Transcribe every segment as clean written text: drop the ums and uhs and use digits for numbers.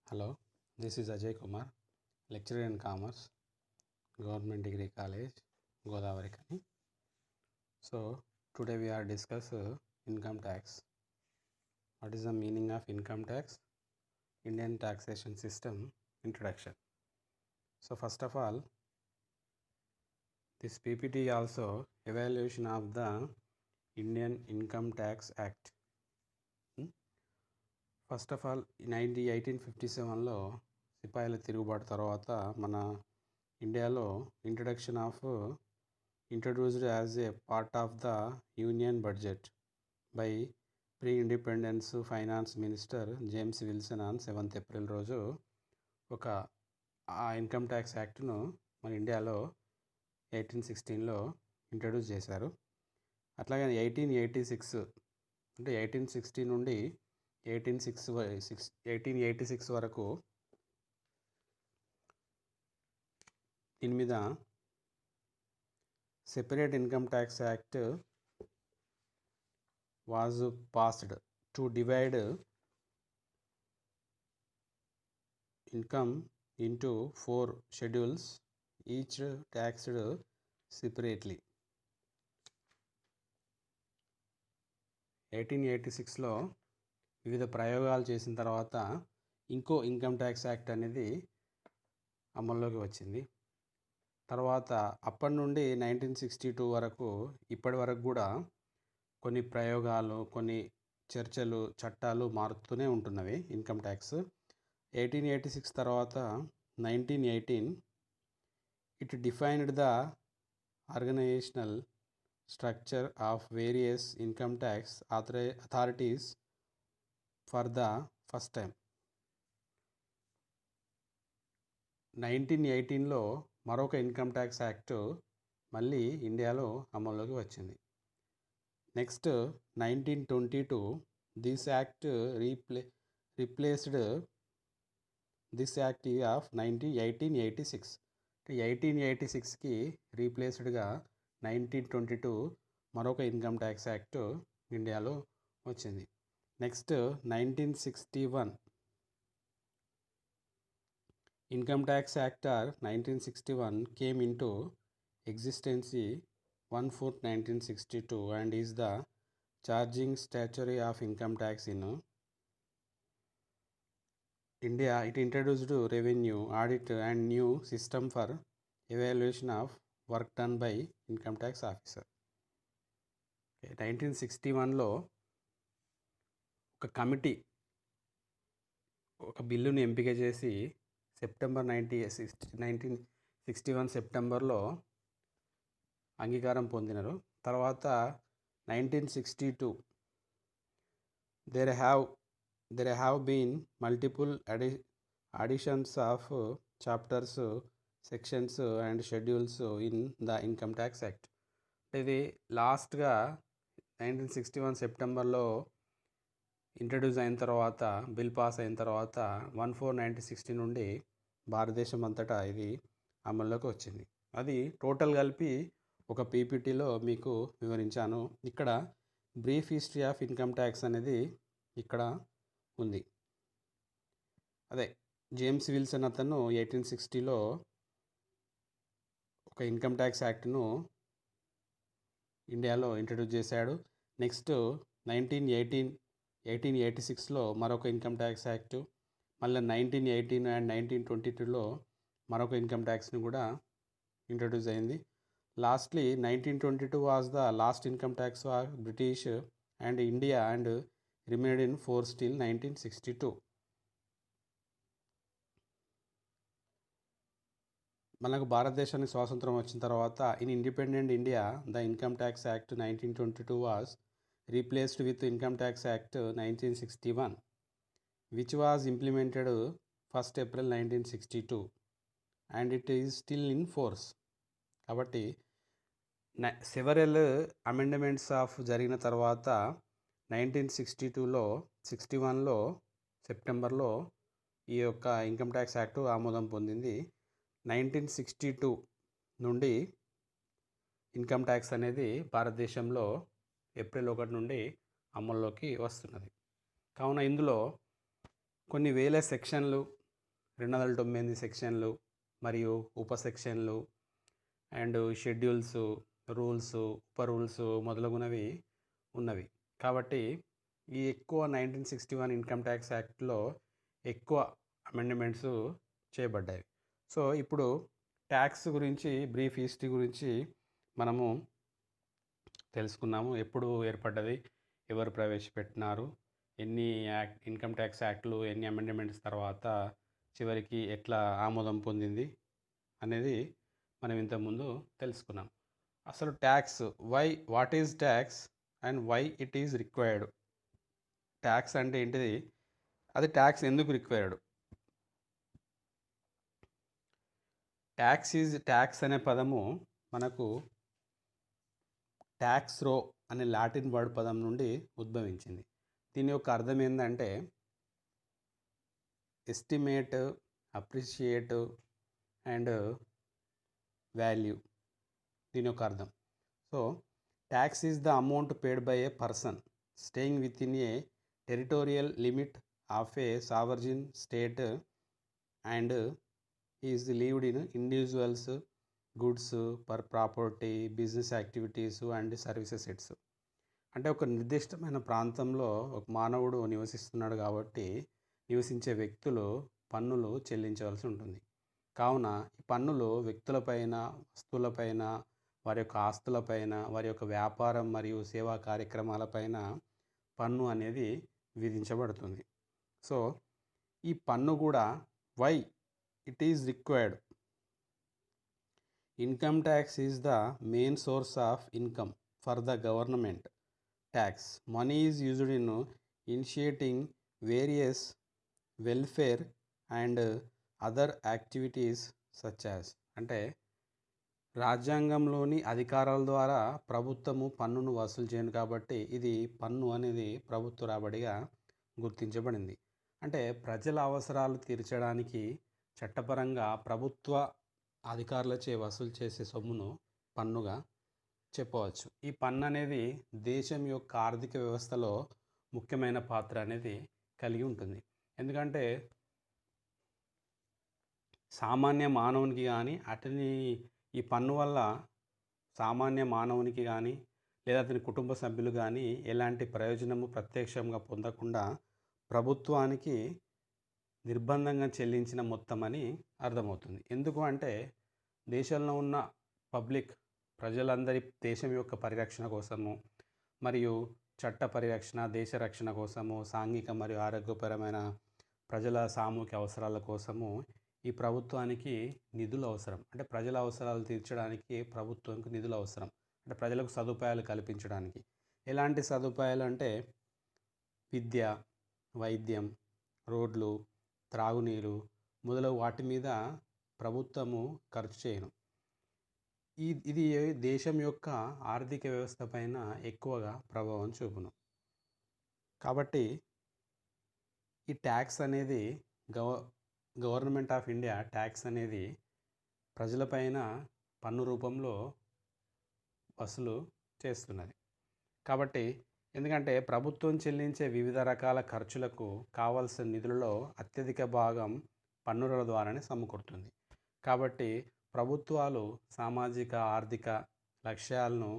Hello, this is Ajay Kumar, lecturer in Commerce, Government Degree College, Godavari Kani. So, today we are discuss income tax. What is the meaning of income tax? Indian taxation system introduction. So, first of all, this PPT also evaluation of the Indian Income Tax Act. First of all 1857లో సిపాయిల తిరుగుబాటు తర్వాత మన ఇండియాలో introduced as a part of the union budget by pre independence finance minister James Wilson on 7th April రోజు ఆ income tax యాక్ట్ను మన ఇండియాలో 1816లో ఇంట్రడ్యూస్ చేశారు. అట్లాగే 1886 అంటే 1860 నుండి 1886 వరకు దీని మీద separate income tax act was passed to divide income into 4 schedules each taxed separately. 1886లో వివిధ ప్రయోగాలు చేసిన తర్వాత ఇంకో ఇన్కమ్ ట్యాక్స్ యాక్ట్ అనేది అమల్లోకి వచ్చింది. తర్వాత అప్పటి నుండి 1962 వరకు ఇప్పటి వరకు కూడా కొన్ని ప్రయోగాలు, కొన్ని చర్చలు, చట్టాలు మారుతూనే ఉంటున్నవి ఇన్కమ్ ట్యాక్స్. 1886 తర్వాత 1918 it defined the organisational structure of various income tax authorities for the first time. 1918లో మరొక ఇన్కమ్ ట్యాక్స్ యాక్ట్ మళ్ళీ ఇండియాలో అమల్లోకి వచ్చింది. Next 1922 this act replaced this act of 1886. 1886కి రీప్లేస్డ్గా 1922 మరొక ఇన్కమ్ ట్యాక్స్ యాక్ట్ ఇండియాలో వచ్చింది. Next 1961 income tax act 1961 came into existence 1/4/1962 and is the charging statutory of income tax in India. It introduced revenue, audit and new system for evaluation of work done by income tax officer. 1961లో ఒక committee ఒక బిల్లుని ఎంపిక చేసి September 1961 సెప్టెంబర్లో అంగీకారం పొందినారు. తర్వాత 1962 there have been multiple additions of chapters, sections and schedules in the income tax act. ఇది లాస్ట్గా 1961 సెప్టెంబర్లో ఇంట్రడ్యూస్ అయిన తర్వాత, బిల్ పాస్ అయిన తర్వాత 1/4/1960 నుండి భారతదేశం అంతటా ఇది అమల్లోకి వచ్చింది. అది టోటల్ కలిపి ఒక పీపీటీలో మీకు వివరించాను. ఇక్కడ brief history of income tax అనేది ఇక్కడ ఉంది. అదే జేమ్స్ విల్సన్ అతను 1860లో ఒక ఇన్కమ్ ట్యాక్స్ యాక్ట్ను ఇండియాలో ఇంట్రడ్యూస్ చేశాడు. నెక్స్ట్ 1886లో మరొక ఇన్కమ్ ట్యాక్స్ యాక్ట్, మళ్ళీ 1918 అండ్ 1922లో మరొక ఇన్కమ్ ట్యాక్స్ని కూడా ఇంట్రడ్యూస్ అయింది. Lastly 1922 was the last income tax for British and India and remained in force till 1962. మనకు భారతదేశానికి స్వాతంత్రం వచ్చిన తర్వాత in independent India the income tax act 1922 was replaced with Income Tax Act 1961, which was implemented 1st April 1962 and it is still in force. కాబట్టి several amendments of జరిగిన తర్వాత 1962లో 61లో సెప్టెంబర్లో ఈ యొక్క ఇన్కమ్ ట్యాక్స్ యాక్ట్ ఆమోదం పొందింది. 1962 నుండి ఇన్కమ్ ట్యాక్స్ అనేది భారతదేశంలో ఏప్రిల్ 1 నుండి అమల్లోకి వస్తున్నది. కావున ఇందులో కొన్ని వేల సెక్షన్లు, 209 సెక్షన్లు మరియు ఉప సెక్షన్లు అండ్ షెడ్యూల్స్, రూల్స్, ఉప రూల్స్ మొదలగునవి ఉన్నవి. కాబట్టి ఈ ఎక్కువ 1961 ఇన్కమ్ ట్యాక్స్ యాక్ట్లో ఎక్కువ అమెండ్మెంట్స్ చేయబడ్డాయి. సో ఇప్పుడు ట్యాక్స్ గురించి బ్రీఫ్ హిస్టరీ గురించి మనము తెలుసుకున్నాము. ఎప్పుడు ఏర్పడ్డది, ఎవరు ప్రవేశపెట్టినారు, ఎన్ని ఇన్కమ్ ట్యాక్స్ యాక్ట్లు, ఎన్ని అమెండ్మెంట్స్ తర్వాత చివరికి ఎట్లా ఆమోదం పొందింది అనేది మనం ఇంతకుముందు తెలుసుకున్నాం. అసలు tax, what is tax and why it is required. Tax అంటే ఏంటిది, అది ట్యాక్స్ ఎందుకు రిక్వైర్డ్. ట్యాక్స్ అనే పదము మనకు ట్యాక్స్ రో అనే లాటిన్ వర్డ్ పదం నుండి ఉద్భవించింది. దీని యొక్క అర్థం ఏంటంటే ఎస్టిమేట్, అప్రిషియేట్ అండ్ వాల్యూ, దీని యొక్క అర్థం. So tax is the amount paid by a person staying within a territorial limit of a sovereign state and is levied in individuals, goods, per property, business activities and services etc. అంటే ఒక నిర్దిష్టమైన ప్రాంతంలో ఒక మానవుడు నివసిస్తున్నాడు కాబట్టి నివసించే వ్యక్తులు పన్నులు చెల్లించవలసి ఉంటుంది. కావున ఈ పన్నులు వ్యక్తులపైన, వస్తువులపైన, వారి యొక్క ఆస్తులపైన, వారి యొక్క వ్యాపారం మరియు సేవా కార్యక్రమాలపైన పన్ను అనేది విధించబడుతుంది. సో ఈ పన్ను కూడా why it is required. Income tax is the main source of income for the government. Tax money is used in initiating various welfare and other activities such as. అంటే రాజ్యాంగంలోని అధికారాల ద్వారా ప్రభుత్వము పన్నును వసూలు చేయను కాబట్టి ఇది పన్ను అనేది ప్రభుత్వ రాబడిగా గుర్తించబడింది. అంటే ప్రజల అవసరాలు తీర్చడానికి చట్టపరంగా ప్రభుత్వ అధికారులచే వసూలు చేసే సొమ్మును పన్నుగా చెప్పవచ్చు. ఈ పన్ను అనేది దేశం యొక్క ఆర్థిక వ్యవస్థలో ముఖ్యమైన పాత్ర అనేది కలిగి ఉంటుంది. ఎందుకంటే సామాన్య మానవునికి కానీ అతని ఈ పన్ను వల్ల సామాన్య మానవునికి కానీ లేదా అతని కుటుంబ సభ్యులు కానీ ఎలాంటి ప్రయోజనము ప్రత్యక్షంగా పొందకుండా ప్రభుత్వానికి నిర్బంధంగా చెల్లించిన మొత్తం అని అర్థమవుతుంది. ఎందుకు అంటే దేశంలో ఉన్న పబ్లిక్, ప్రజలందరి దేశం యొక్క పరిరక్షణ కోసము మరియు చట్ట పరిరక్షణ, దేశ రక్షణ కోసము, సాంఘిక మరియు ఆరోగ్యపరమైన ప్రజల సామూహిక అవసరాల కోసము ఈ ప్రభుత్వానికి నిధులు అవసరం. అంటే ప్రజల అవసరాలు తీర్చడానికి ప్రభుత్వానికి నిధులు అవసరం. అంటే ప్రజలకు సదుపాయాలు కల్పించడానికి. ఎలాంటి సదుపాయాలు అంటే విద్య, వైద్యం, రోడ్లు, త్రాగునీరు మొదలగు వాటి మీద ప్రభుత్వము ఖర్చు చేయను. ఇది దేశం యొక్క ఆర్థిక వ్యవస్థ పైన ఎక్కువగా ప్రభావం చూపును. కాబట్టి ఈ ట్యాక్స్ అనేది గవర్నమెంట్ ఆఫ్ ఇండియా ట్యాక్స్ అనేది ప్రజలపైన పన్ను రూపంలో వసూలు చేస్తున్నది. కాబట్టి ఎందుకంటే ప్రభుత్వం చెల్లించే వివిధ రకాల ఖర్చులకు కావాల్సిన నిధులలో అత్యధిక భాగం పన్నుల ద్వారానే సమకూరుతుంది. కాబట్టి ప్రభుత్వాలు సామాజిక ఆర్థిక లక్ష్యాలను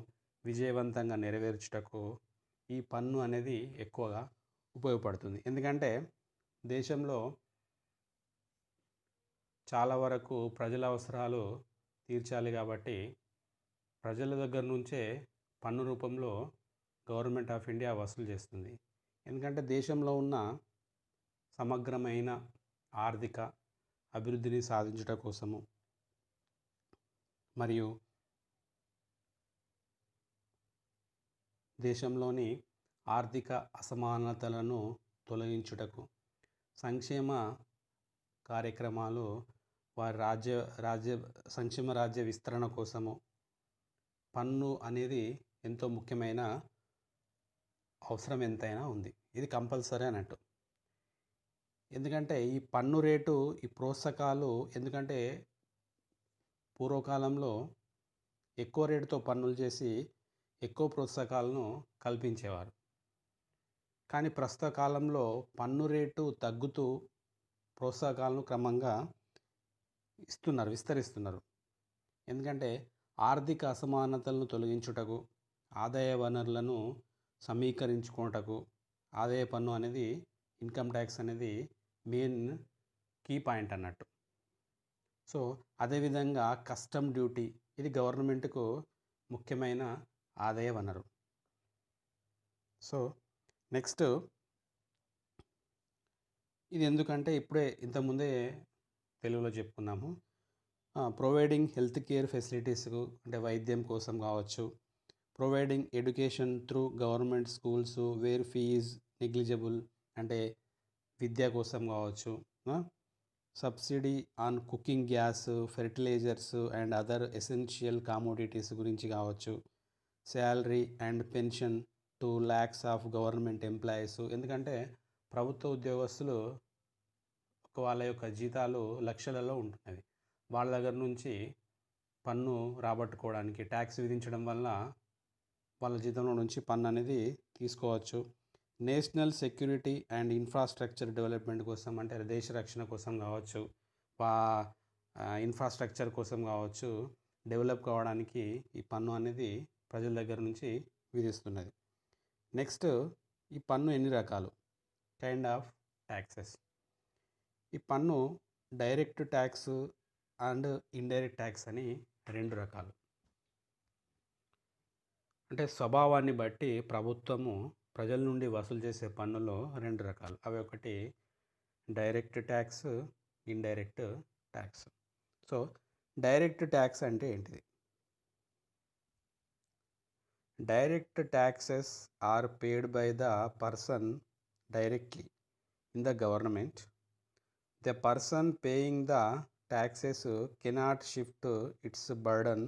విజయవంతంగా నెరవేర్చుటకు ఈ పన్ను అనేది ఎక్కువగా ఉపయోగపడుతుంది. ఎందుకంటే దేశంలో చాలా వరకు ప్రజల అవసరాలు తీర్చాలి కాబట్టి ప్రజల దగ్గర నుంచే పన్ను రూపంలో గవర్నమెంట్ ఆఫ్ ఇండియా వసూలు చేస్తుంది. ఎందుకంటే దేశంలో ఉన్న సమగ్రమైన ఆర్థిక అభివృద్ధిని సాధించుట కోసము మరియు దేశంలోని ఆర్థిక అసమానతలను తొలగించుటకు సంక్షేమ కార్యక్రమాలు వారి సంక్షేమ రాజ్య విస్తరణ కోసము పన్ను అనేది ఎంతో ముఖ్యమైన అవసరం ఎంతైనా ఉంది. ఇది కంపల్సరీ అన్నట్టు. ఎందుకంటే ఈ పన్ను రేటు, ఈ ప్రోత్సాహకాలు, ఎందుకంటే పూర్వకాలంలో ఎక్కువ రేటుతో పన్నులు చేసి ఎక్కువ ప్రోత్సాహకాలను కల్పించేవారు. కానీ ప్రస్తుత కాలంలో పన్ను రేటు తగ్గుతూ ప్రోత్సాహకాలను క్రమంగా విస్తరిస్తున్నారు. ఎందుకంటే ఆర్థిక అసమానతలను తొలగించుటకు, ఆదాయ వనరులను సమీకరించుకొనుటకు ఆదాయ పన్ను అనేది, ఇన్కమ్ ట్యాక్స్ అనేది మెయిన్ కీ పాయింట్ అన్నట్టు. సో అదేవిధంగా కస్టమ్ డ్యూటీ, ఇది గవర్నమెంట్కు ముఖ్యమైన ఆదాయ వనరు. సో నెక్స్ట్ ఇది ఎందుకంటే ఇప్పుడే ఇంతకుముందే తెలుగులో చెప్పుకున్నాము. ప్రొవైడింగ్ హెల్త్ కేర్ ఫెసిలిటీస్కు, అంటే వైద్యం కోసం కావచ్చు, providing education through government schools where fees negligible, అంటే విద్య కోసం కావచ్చు, subsidy on cooking gas, fertilisers and other essential commodities గురించి కావచ్చు, salary and pension 2 lakhs of government employees, ఎందుకంటే ప్రభుత్వ ఉద్యోగస్తులు వాళ్ళ యొక్క జీతాలు లక్షలలో ఉంటున్నవి. వాళ్ళ దగ్గర నుంచి పన్ను రాబట్టుకోవడానికి ట్యాక్స్ విధించడం వల్ల వాళ్ళ జీతంలో నుంచి పన్ను అనేది తీసుకోవచ్చు. National security and infrastructure development కోసం, అంటే దేశ రక్షణ కోసం కావచ్చు, ఇన్ఫ్రాస్ట్రక్చర్ కోసం కావచ్చు, డెవలప్ కావడానికి ఈ పన్ను అనేది ప్రజల దగ్గర నుంచి విధిస్తున్నది. నెక్స్ట్, ఈ పన్ను ఎన్ని రకాలు? Kind of taxes. ఈ పన్ను direct tax and indirect tax అని 2 రకాలు. అంటే స్వభావాన్ని బట్టి ప్రభుత్వము ప్రజల నుండి వసూలు చేసే పన్నులో 2 రకాలు. అవి ఒకటి direct tax, indirect tax. So direct tax అంటే ఏంటిది? Direct taxes are paid by the person directly in the government. The person paying the taxes cannot shift its burden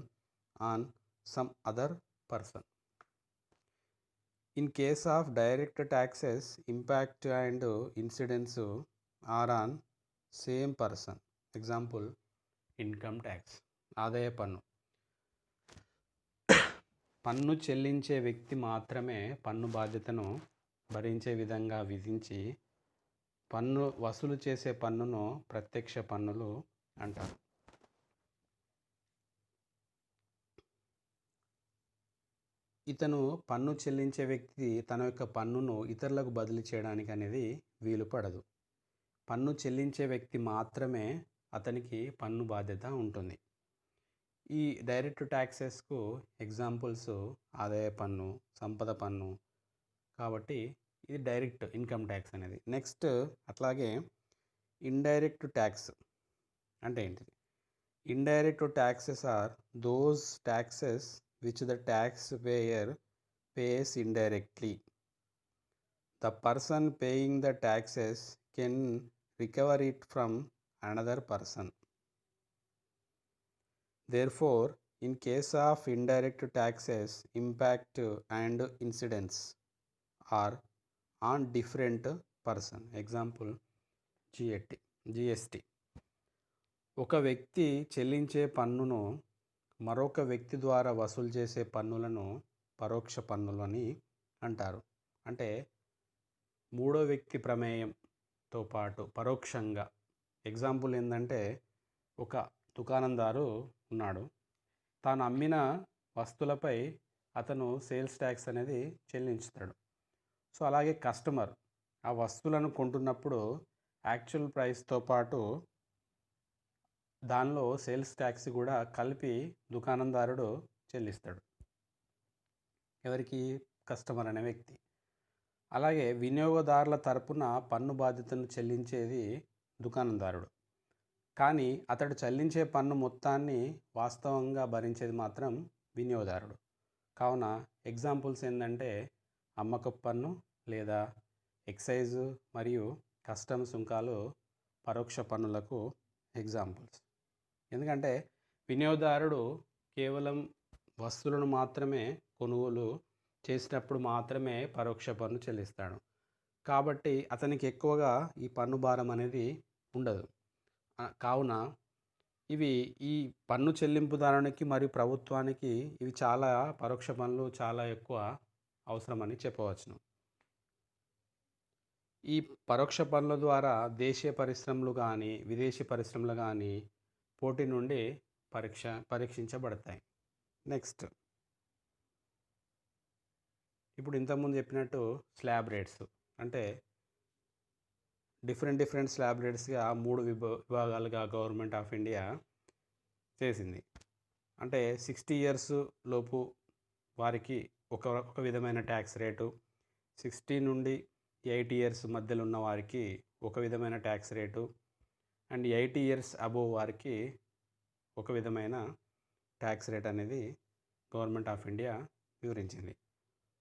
on some other person. In case of direct taxes, impact and incidence are on same person. Example, income tax. ఆదాయ పన్ను. పన్ను చెల్లించే వ్యక్తి మాత్రమే పన్ను బాధ్యతను భరించే విధంగా విధించి పన్ను వసూలు చేసే పన్నును ప్రత్యక్ష పన్నులు అంటారు. ఇతను పన్ను చెల్లించే వ్యక్తి తన యొక్క పన్నును ఇతరులకు బదిలీ చేయడానికి అనేది వీలు పడదు. పన్ను చెల్లించే వ్యక్తి మాత్రమే అతనికి పన్ను బాధ్యత ఉంటుంది. ఈ డైరెక్ట్ ట్యాక్సెస్కు ఎగ్జాంపుల్స్ ఆదాయ పన్ను, సంపద పన్ను. కాబట్టి ఇది డైరెక్ట్ ఇన్కమ్ ట్యాక్స్ అనేది. నెక్స్ట్, అట్లాగే ఇండైరెక్ట్ ట్యాక్స్ అంటే ఏంటిది? Indirect taxes are those taxes which the taxpayer pays indirectly. The person paying the taxes can recover it from another person. Therefore, in case of indirect taxes, impact and incidence are on different person. Example, GST. ఒక వ్యక్తి చెల్లించే పన్నును మరొక వ్యక్తి ద్వారా వసూలు చేసే పన్నులను పరోక్ష పన్నులు అని అంటారు. అంటే మూడో వ్యక్తి ప్రమేయంతో పాటు పరోక్షంగా. ఎగ్జాంపుల్ ఏంటంటే, ఒక దుకాణందారు ఉన్నాడు, తాను అమ్మిన వస్తువులపై అతను సేల్స్ ట్యాక్స్ అనేది చెల్లించుతాడు. సో అలాగే కస్టమర్ ఆ వస్తువులను కొంటున్నప్పుడు యాక్చువల్ ప్రైస్తో పాటు దానిలో సేల్స్ ట్యాక్స్ కూడా కలిపి దుకాణందారుడు చెల్లిస్తాడు. ఎవరికి? కస్టమర్ అనే వ్యక్తి. అలాగే వినియోగదారుల తరపున పన్ను బాధ్యతను చెల్లించేది దుకాణందారుడు. కానీ అతడు చెల్లించే పన్ను మొత్తాన్ని వాస్తవంగా భరించేది మాత్రం వినియోగదారుడు. కావున ఎగ్జాంపుల్స్ ఏంటంటే అమ్మకపు పన్ను లేదా ఎక్సైజ్ మరియు కస్టమ్ సుంకాలు పరోక్ష పన్నులకు ఎగ్జాంపుల్స్. ఎందుకంటే వినియోగదారుడు కేవలం వస్తువులను మాత్రమే కొనుగోలు చేసినప్పుడు మాత్రమే పరోక్ష పన్ను చెల్లిస్తాడు. కాబట్టి అతనికి ఎక్కువగా ఈ పన్ను భారం అనేది ఉండదు. కావున ఈ పన్ను చెల్లింపుదారునికి మరియు ప్రభుత్వానికి ఇవి చాలా పరోక్ష పన్నులు చాలా ఎక్కువ అవసరమని చెప్పవచ్చును. ఈ పరోక్ష పన్నుల ద్వారా దేశీయ పరిశ్రమలు కానీ విదేశీ పరిశ్రమలు కానీ పోటీ నుండి పరీక్షించబడతాయి. నెక్స్ట్, ఇప్పుడు ఇంతకుముందు చెప్పినట్టు స్లాబ్ రేట్స్ అంటే డిఫరెంట్ స్లాబ్ రేట్స్గా 3 విభాగాలుగా గవర్నమెంట్ ఆఫ్ ఇండియా చేసింది. అంటే 60 ఇయర్స్ లోపు వారికి ఒక విధమైన ట్యాక్స్ రేటు, 60 నుండి 80 ఇయర్స్ మధ్యలో ఉన్న వారికి ఒక విధమైన tax rate, and 80 years above వారికి ఒక విధమైన ట్యాక్స్ రేట్ అనేది గవర్నమెంట్ ఆఫ్ ఇండియా వివరించింది.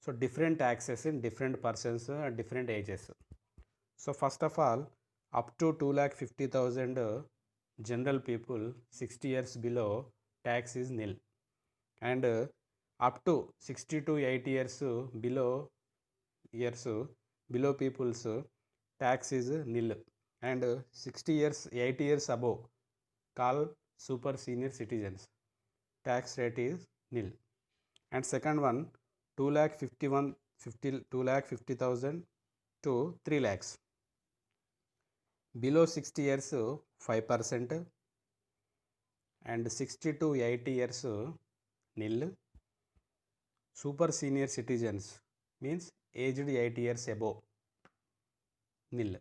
So different taxes in different persons different ages. So first of all, up to 2,50,000 general people 60 years below, tax is nil, and up to 60 to 80 years below people's tax is nil, and 60 years 80 years above, called super senior citizens, tax rate is nil. And second one, 2,50,000 to 3 lakhs below 60 years 5%, and 60 to 80 years nil. Super senior citizens means aged 80 years above, nil.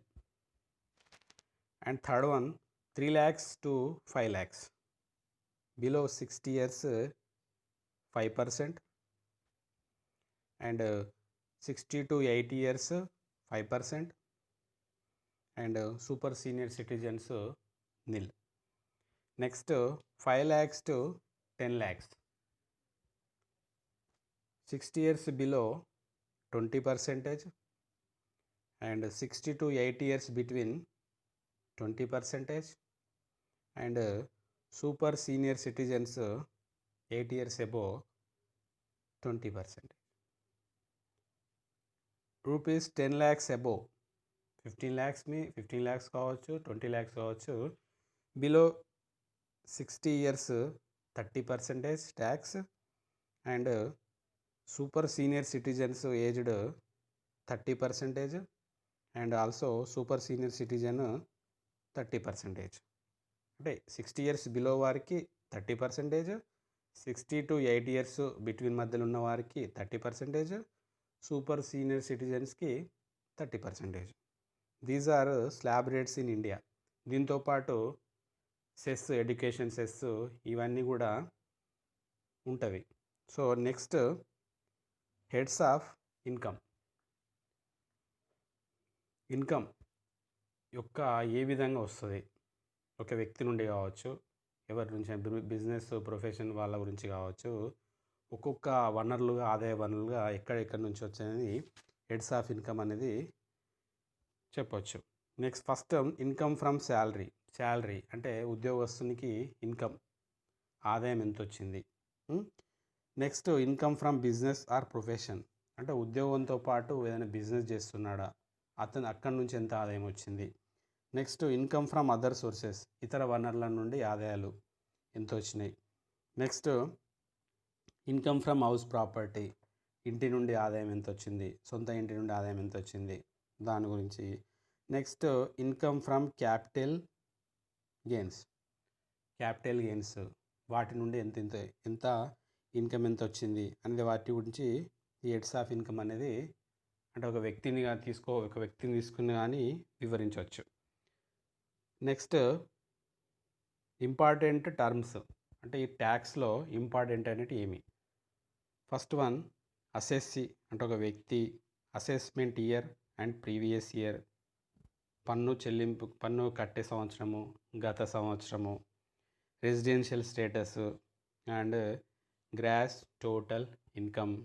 And third one, 3 lakhs to 5 lakhs below 60 years 5%, and 60 to 80 years 5%, and super senior citizens nil. Next, 5 lakhs to 10 lakhs, 60 years below 20%, and 60 to 80 years between 20%, and super senior citizens 8 years above 20%. Rupees 10 lakhs above, 15 lakhs కావచ్చు, 20 lakhs కావచ్చు, below 60 years 30% tax, and super senior citizens aged 30%, and also super senior citizen 30%. అంటే 60 years below వారికి 30%, 60 to 80 years between మధ్యలో ఉన్న వారికి 30%, super senior సిటిజన్స్కి 30%. These are slab rates in India. దీంతోపాటు cess, education cess, ఇవన్నీ కూడా ఉంటవి. So next, heads of income యొక్క ఏ విధంగా వస్తుంది, ఒక వ్యక్తి నుండి కావచ్చు, ఎవరి నుంచి, బిజినెస్ ప్రొఫెషన్ వాళ్ళ గురించి కావచ్చు, ఒక్కొక్క వనరులుగా, ఆదాయ వనరులుగా ఎక్కడెక్కడి నుంచి వచ్చాయని హెడ్స్ ఆఫ్ ఇన్కమ్ అనేది చెప్పొచ్చు. Next, first income from salary అంటే ఉద్యోగస్తునికి ఇన్కమ్, ఆదాయం ఎంత వచ్చింది. Next, income from business or profession అంటే ఉద్యోగంతో పాటు ఏదైనా బిజినెస్ చేస్తున్నాడా, అక్కడి నుంచి ఎంత ఆదాయం వచ్చింది. Next, income from other sources, ఇతర వనరుల నుండి ఆదాయాలు ఎంత వచ్చినాయి. Next, income from house property, ఇంటి నుండి ఆదాయం ఎంత వచ్చింది, సొంత ఇంటి నుండి ఆదాయం ఎంత వచ్చింది, దాని గురించి. Next, income from capital gains, వాటి నుండి ఎంత ఇన్కమ్ ఎంత వచ్చింది అనేది వాటి గురించి ఈ హెడ్స్ ఆఫ్ ఇన్కమ్ అనేది, అంటే ఒక వ్యక్తిని తీసుకుని కానీ వివరించవచ్చు. నెక్స్ట్, ఇంపార్టెంట్ టర్మ్స్ అంటే ఈ ట్యాక్స్లో ఇంపార్టెంట్ అనేది ఏమి. ఫస్ట్ వన్, అసెస్సీ అంటే ఒక వ్యక్తి, assessment year and previous year, పన్ను కట్టే సంవత్సరము, గత సంవత్సరము, residential status, and gross total income,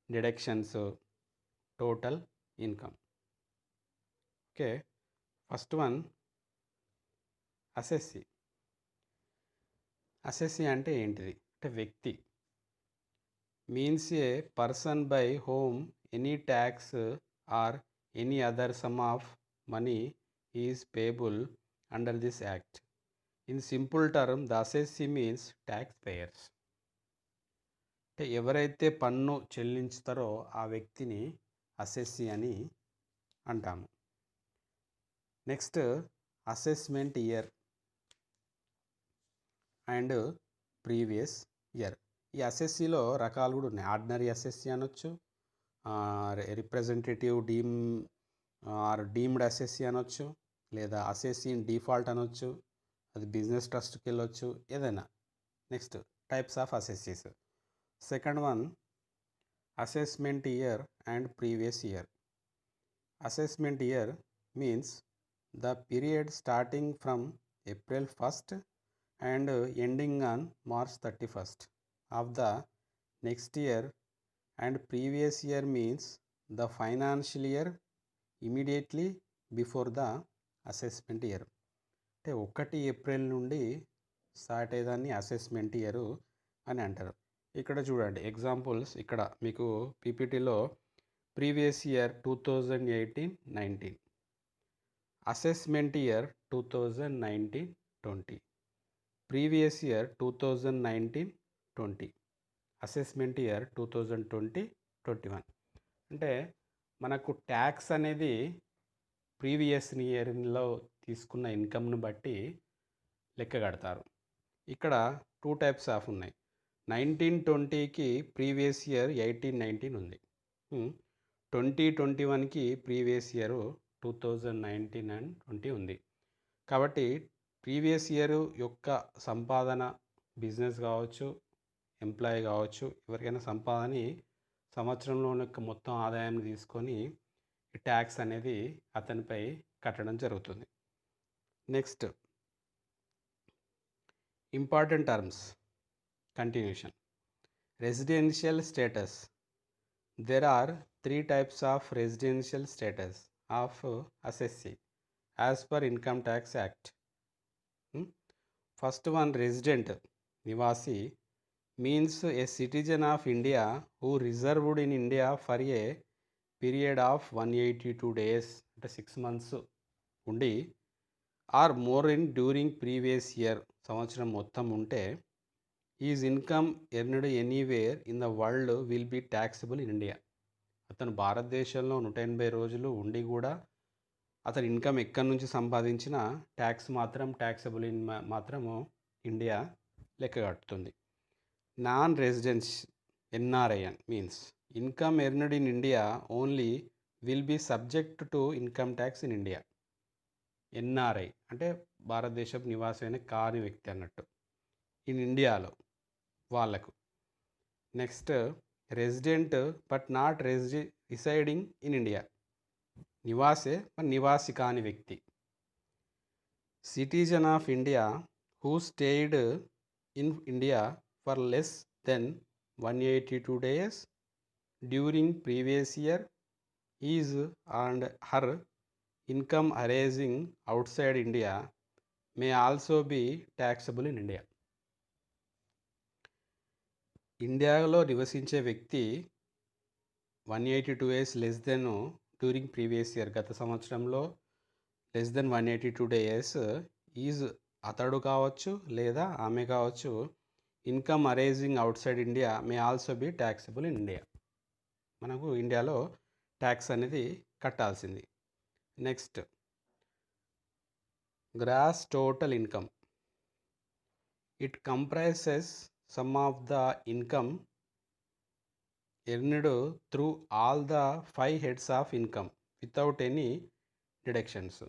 deductions, total income. Okay, first one assessee అంటే ఏంటిది అంటే వ్యక్తి, means a person by whom any tax or any other sum of money is payable under this act. In simple term, the assessee means tax payers. ఎవరైతే పన్ను చెల్లించుతారో ఆ వ్యక్తిని assessee అని అంటాము. Next assessment year and previous year. ఈ అసెస్సీలో రకాలు కూడా ఉన్నాయి. ఆర్డినరీ అసెస్సీ అనొచ్చు, రిప్రజెంటేటివ్ డీమ్డ్ అసెస్సీ అనొచ్చు, లేదా అసెస్సీ ఇన్ డిఫాల్ట్ అనొచ్చు, అది బిజినెస్ ట్రస్ట్కి వెళ్ళొచ్చు, ఏదైనా. Next types of assessees. Second one assessment year and previous year. Assessment year means the period starting from April 1st and ending on March 31st of the next year, and previous year means the financial year immediately before the assessment year. అంటే 1 April నుండి start అయ్యేదాన్ని assessment year అని అంటారు. ఇక్కడ చూడండి examples. ఇక్కడ మీకు పీపీటీలో previous year 2018-19, assessment year 2019-20, previous year 2019-20, assessment year 2020-21. అంటే మనకు ట్యాక్స్ అనేది ప్రీవియస్ ఇయర్లో తీసుకున్న ఇన్కమ్ను బట్టి లెక్క కడతారు. ఇక్కడ 2 టైప్స్ ఆఫ్ ఉన్నాయి. 1920కి ప్రీవియస్ ఇయర్ 18-19 ఉంది, 2021కి ప్రీవియస్ ఇయర్ 2019 and 20 ఉంది. కాబట్టి ప్రీవియస్ ఇయర్ యొక్క సంపాదన, బిజినెస్ కావచ్చు, ఎంప్లాయీ కావచ్చు, ఎవరికైనా సంపాదనని సంవత్సరంలో యొక్క మొత్తం ఆదాయాన్ని తీసుకొని ట్యాక్స్ అనేది అతనిపై కట్టడం జరుగుతుంది. Next important terms, continuation. Residential status. There are 3 types of residential status of assessee as per Income Tax Act. First one, resident, Nivasi, means a citizen of India who reserved in India for a period of 182 days, 6 months undi, or more in during previous year, సంవత్సరం మొత్తం ఉంటే, is income earned anywhere in the world will be taxable in India. అతను భారతదేశంలో 180 రోజులు ఉండి కూడా అతని income ఎక్కడి నుంచి సంపాదించిన ట్యాక్స్ మాత్రం ట్యాక్సబుల్ ఇన్ మాత్రము ఇండియా లెక్క కట్టుతుంది. నాన్ రెసిడెన్స్, ఎన్ఆర్ఐఎన్, means income earned in India only will be subject to income tax in India. NRI అంటే భారతదేశపు నివాసమైన కాని వ్యక్తి అన్నట్టు, ఇన్ ఇండియాలో వాళ్ళకు. Next resident but not residing in India, నివాసే మరి నివాసి కాని వ్యక్తి. Citizen of India who stayed in India for less than 182 days during previous year is and her income arising outside India may also be taxable in India. ఇండియాలో నివసించే వ్యక్తి 182 days less than during previous year, గత సంవత్సరంలో less than 182 days is, అతడు కావచ్చు లేదా ఆమె కావచ్చు, income arising outside India may also be taxable in India. మనకు ఇండియాలో ట్యాక్స్ అనేది కట్టాల్సింది. Next gross total income. It comprises sum of the income earned through all the 5 heads of income without any deductions.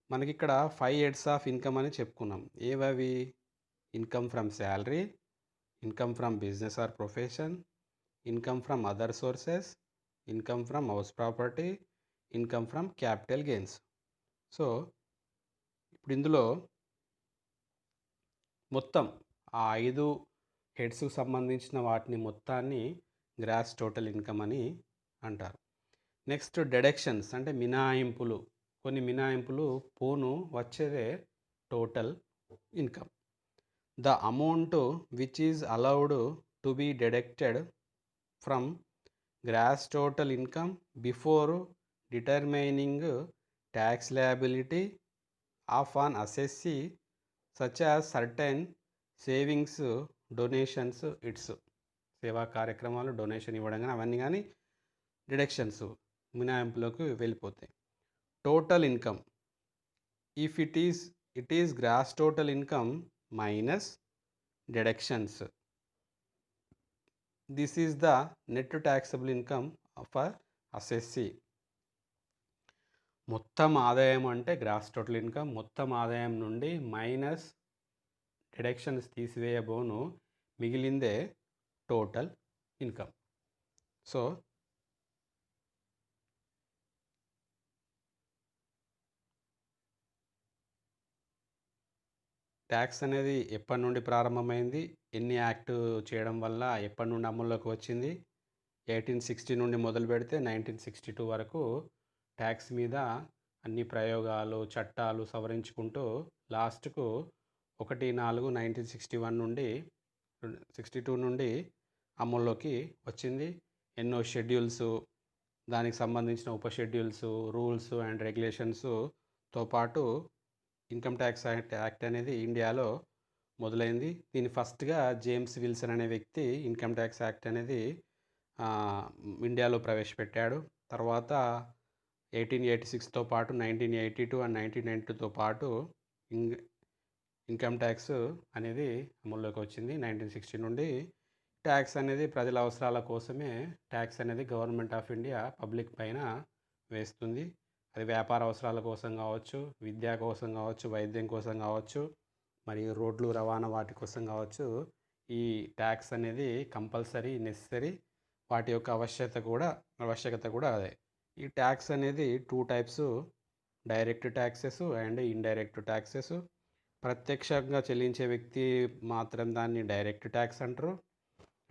మనకి ఇక్కడ 5 heads of income అని చెప్పుకున్నాం. ఏవవి? Income from salary, income from business or profession, income from other sources, income from house property, income from capital gains. So ఇప్పుడు ఇందులో మొత్తం ఆ 5 హెడ్స్కు సంబంధించిన వాటిని మొత్తాన్ని గ్రాస్ టోటల్ ఇన్కమ్ అని అంటారు. నెక్స్ట్ డిడక్షన్స్ అంటే మినహాయింపులు. కొన్ని మినహాయింపులు పోను వచ్చేదే total income. The amount which is allowed to be deducted from gross total income before determining tax liability of on assessee such as certain savings, donations, its, సేవా కార్యక్రమాలు, డొనేషన్ ఇవ్వడం కానీ అవన్నీ కానీ డిడక్షన్స్ మినహాయింపులోకి వెళ్ళిపోతాయి. total income. If it is gross total income minus deductions. This is the net taxable income for assessee. మొత్తం ఆదాయం అంటే గ్రాస్ టోటల్ ఇన్కమ్, మొత్తం ఆదాయం నుండి మైనస్ డిడక్షన్స్ తీసివేయబోను మిగిలిందే టోటల్ ఇన్కమ్. సో ట్యాక్స్ అనేది ఎప్పటి నుండి ప్రారంభమైంది, ఎన్ని యాక్ట్ చేయడం వల్ల ఎప్పటి నుండి అమల్లోకి వచ్చింది, 1860 నుండి మొదలు పెడితే 1962 వరకు ట్యాక్స్ మీద అన్ని ప్రయోగాలు, చట్టాలు సవరించుకుంటూ లాస్ట్కు 1/4/1961 నుండి 62 నుండి అమల్లోకి వచ్చింది. ఎన్నో షెడ్యూల్స్, దానికి సంబంధించిన ఉప షెడ్యూల్స్, రూల్స్ అండ్ రెగ్యులేషన్స్తో పాటు ఇన్కమ్ ట్యాక్స్ యాక్ట్ అనేది ఇండియాలో మొదలైంది. దీన్ని ఫస్ట్గా జేమ్స్ విల్సన్ అనే వ్యక్తి ఇన్కమ్ ట్యాక్స్ యాక్ట్ అనేది ఇండియాలో ప్రవేశపెట్టాడు. తర్వాత 1886తో పాటు 1982 అండ్ 1992తో పాటు ఇన్కమ్ ట్యాక్స్ అనేది అమల్లోకి వచ్చింది. 1960 నుండి ట్యాక్స్ అనేది ప్రజల అవసరాల కోసమే ట్యాక్స్ అనేది గవర్నమెంట్ ఆఫ్ ఇండియా పబ్లిక్ పైన వేస్తుంది. అది వ్యాపార అవసరాల కోసం కావచ్చు, విద్య కోసం కావచ్చు, వైద్యం కోసం కావచ్చు, మరియు రోడ్లు రవాణా వాటి కోసం కావచ్చు. ఈ ట్యాక్స్ అనేది కంపల్సరీ, నెసరీ, వాటి యొక్క ఆవశ్యకత కూడా అదే. ఈ ట్యాక్స్ అనేది 2 types, direct taxes and indirect taxes. ప్రత్యక్షంగా చెల్లించే వ్యక్తి మాత్రం దాన్ని డైరెక్ట్ ట్యాక్స్ అంటారు.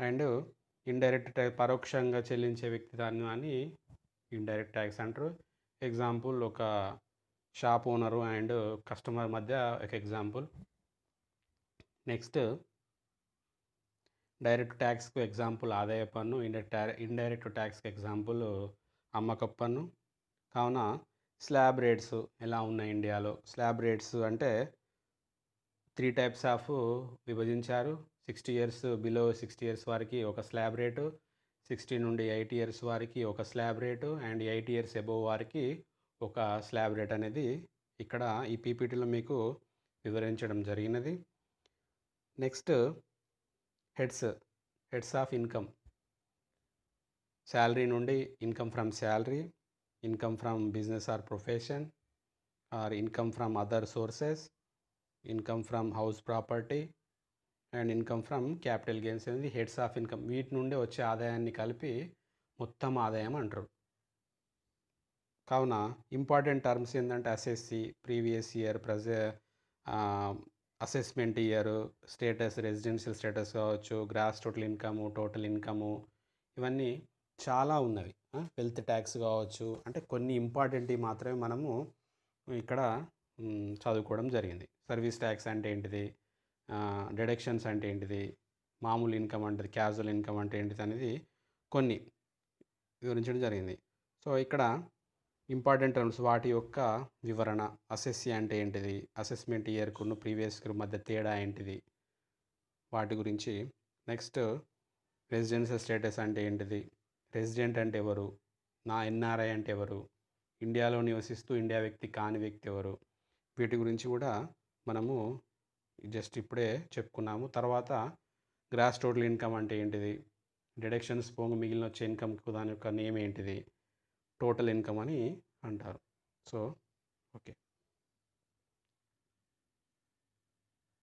అండ్ ఇండైరెక్ట్ పరోక్షంగా చెల్లించే వ్యక్తి దాన్ని ఇండైరెక్ట్ ట్యాక్స్ అంటారు. ఎగ్జాంపుల్, ఒక షాప్ ఓనరు అండ్ కస్టమర్ మధ్య ఒక ఎగ్జాంపుల్. నెక్స్ట్, డైరెక్ట్ ట్యాక్స్కు ఎగ్జాంపుల్ ఆదాయ పన్ను, ఇండైరెక్ట్ ట్యాక్స్కి ఎగ్జాంపుల్ అమ్మకపు పన్ను. కావున స్లాబ్ రేట్స్ ఎలా ఉన్నాయి ఇండియాలో? స్లాబ్ రేట్స్ అంటే 3 టైప్స్ ఆఫ్ విభజించారు. 60 ఇయర్స్ బిలో 60 ఇయర్స్ వారికి ఒక స్లాబ్ రేటు, 60 నుండి 80 ఇయర్స్ వారికి ఒక slab rate, and 80 years above వారికి ఒక స్లాబ్ రేట్ అనేది ఇక్కడ ఈ పీపీటీలో మీకు వివరించడం జరిగినది. Next, heads of income. Salary నుండి income from salary, income from business or profession, or income from other sources, income from house property and income from capital gains అనేది హెడ్స్ ఆఫ్ ఇన్కమ్. వీటి నుండి వచ్చే ఆదాయాన్ని కలిపి మొత్తం ఆదాయం అంటారు. కావున ఇంపార్టెంట్ టర్మ్స్ ఏంటంటే assessee, previous year, assessment year, status, residential status కావచ్చు, gross total income, total income, ఇవన్నీ చాలా ఉన్నవి. వెల్త్ ట్యాక్స్ కావచ్చు. అంటే కొన్ని ఇంపార్టెంట్ మాత్రమే మనము ఇక్కడ చదువుకోవడం జరిగింది. సర్వీస్ ట్యాక్స్ అంటే ఏంటిది, డిడక్షన్స్ అంటే ఏంటిది, మామూలు ఇన్కమ్ అంటే, క్యాజువల్ ఇన్కమ్ అంటే ఏంటిది అనేది కొన్ని వివరించడం జరిగింది. సో ఇక్కడ ఇంపార్టెంట్ టర్మ్స్, వాటి యొక్క వివరణ, అసెస్సీ అంటే ఏంటిది, అసెస్మెంట్ ఇయర్కును ప్రీవియస్ ఇయర్ మధ్య తేడా ఏంటిది, వాటి గురించి. నెక్స్ట్, రెసిడెన్షియల్ స్టేటస్ అంటే ఏంటిది, రెసిడెంట్ అంటే ఎవరు, ఎన్ఆర్ఐ అంటే ఎవరు, ఇండియాలో నివసిస్తూ ఇండియా వ్యక్తి కాని వ్యక్తి ఎవరు, వీటి గురించి కూడా మనము జస్ట్ ఇప్పుడే చెప్పుకున్నాము. తర్వాత గ్రాస్ టోటల్ ఇన్కమ్ అంటే ఏంటిది, డిడక్షన్స్ పోగా మిగిలిన వచ్చే ఇన్కమ్కు దాని యొక్క నేమ్ ఏంటిది, టోటల్ ఇన్కమ్ అని అంటారు. So okay.